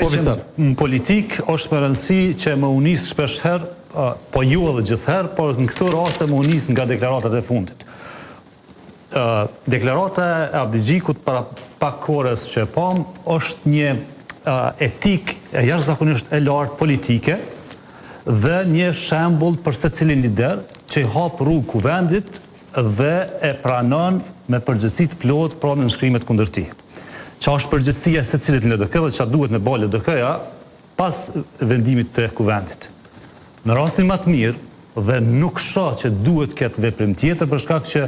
Në politik është më rëndësi që më unis shpeshherë, po ju edhe gjithherë, por në këtë raste më unis nga deklaratat e fundit. Deklarata e Abdigjikut para pak kohës që e pam është një etik e jashtëzakonisht e lartë politike dhe një shembull për secilin lider që i hap rrugë kuvendit dhe e pranon me përgjegjësi të plotë pronën e nënshkrimet kundër tij. Qa është përgjithësia se cilit në LDK dhe qa duhet me bërë LDK-ja pas vendimit të kuvendit. Në rastin më të mirë dhe nuk shoh që duhet këtë veprim tjetër për shkak që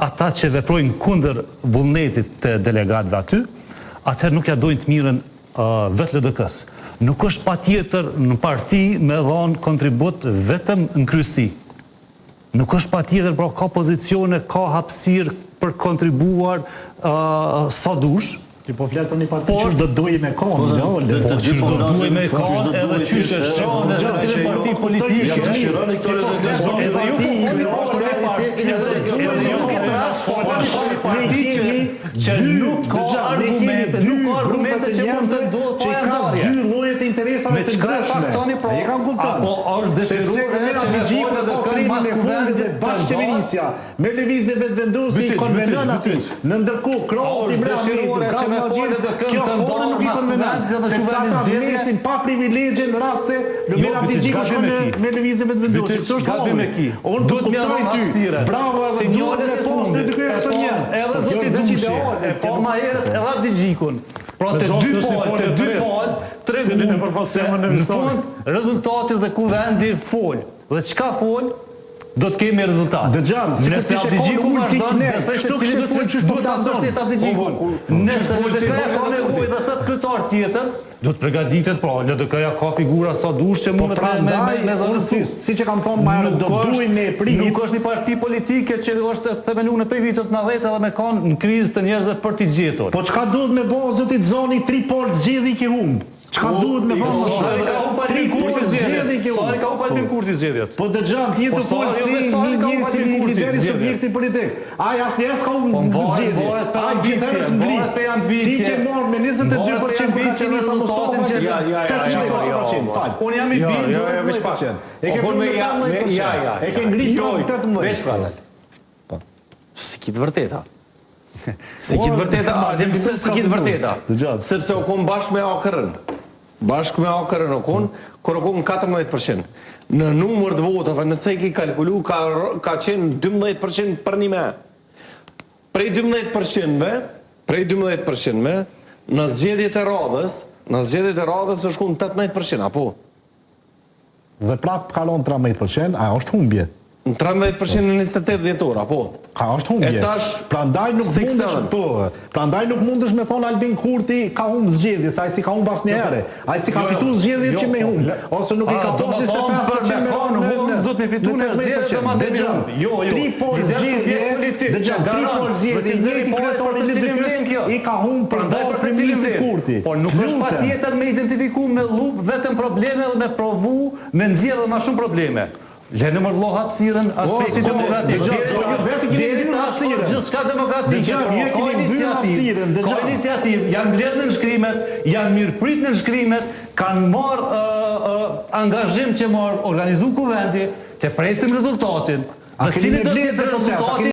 ata që veprojnë kundër vullnetit të delegatëve aty, atëherë nuk ja dojnë të mirën vetë LDK-s. Nuk është patjetër në parti me dhënë kontribut vetëm në kryesi. Nuk është patjetër, pra ka pozicione, ka hapësirë për kontribuar sa dush. Ti po flet për një parti që do të dojë me kohë, po që do të dojë me kohë, edhe qysh e shoh në secilin parti politike. Dëshironi këto që nuk ka argumente që mund të ndodhë që ka dy lloje të interesave të ndryshme. Ai kanë kuptuar. Po është detyruar që Abdigjikut ka tremin e fundit dhe bashkëqeverisja me lëvizje vetëvendosi i konvenon aty. Në ndërkohë Kroati mbretërit ka marrë kjo formë nuk i konvenon. Sepse ata vlesin pa privilegje në raste Lumir Abdigjikut me lëvizje vetëvendosi. Kjo është gabim e ki. Unë duhet më thoj ty. Bravo edhe duhet të thosh në dy personazhe. Edhe zoti Dushi e pa më herët edhe Abdigjikun. Pra të dy palë, tregun se në fund rezultati dhe kuvendi fol. Dhe çka fol, do të kemi rezultat. Dëgjam, si nëse Abdigjiku vazhdon, kështu që fol çu duhet ta thosh ti Abdigjikun. Nëse LDK-ja ka nevojë dhe thot kryetar tjetër, do të përgatitet, pra LDK-ja ka figura sa dush që mund me zonësi. Siç e kam thonë më herët, do duhet me prit. Nuk është një parti politike që është themeluar në vitet 90 edhe me kanë në krizë të njerëzve për t'i gjetur. Po çka duhet me bëj zoti Zoni Tripol zgjedhje ki humb. Çka duhet me bëj? Tripol zgjedhje ki humb. Sa ka u palpin kurti zgjedhjet. Po dëgjam, ti të fol si një njeri cili lideri subjekti politik. Ai asnjëherë s'ka u zgjedhje. Ai gjithë është ngri. Ti ke marrë me 22% Bukacinisa Mustafa që 80%. Fal. Unë jam i bindur të 20%. E ke punë 18%. E ke ngritur 18%. Veç pranë. Po. Si kitë vërteta. Si kitë vërteta, a dhe mëse si kitë vërteta. Sepse u konë bashkë me AKR-ën. Bashkë me AKR-ën u konë, kër u konë 14%. Në numër të votave, nëse i ki kalkulu, ka qenë 12% për një me. Prej 12%-ve, në zgjedhjet e radhës është konë 18%, apo? Dhe prap kalon 13%, a është humbje? Në 13% në 28 dhjetor, apo? Ka është humbje. Prandaj nuk mundesh me thonë Albin Kurti ka humbë zgjedhjes, ai si ka humbë asnjëherë. Ai si ka fituar zgjedhjet që me humbë, ose nuk i ka posë 25% me humbë, do të fitojë në zgjedhjet të madhëshme. Tripol zgjedhje, njëri kryetar i LDK-s i ka humbë për ballë ministri Kurti. Por nuk është patjetër me identifiku me lup vetëm probleme dhe me provu me nxjerrë më shumë probleme. Lene më vlo hapësirën aspekti demokratik. Deri tash gjithçka demokratike. Ka iniciativë, janë mbledhur në nënshkrimet, janë mirëprit në nënshkrimet, kanë marrë angazhim që marrë organizu kuvendi, të presim rezultatin. Dhe cilin do të jetë rezultati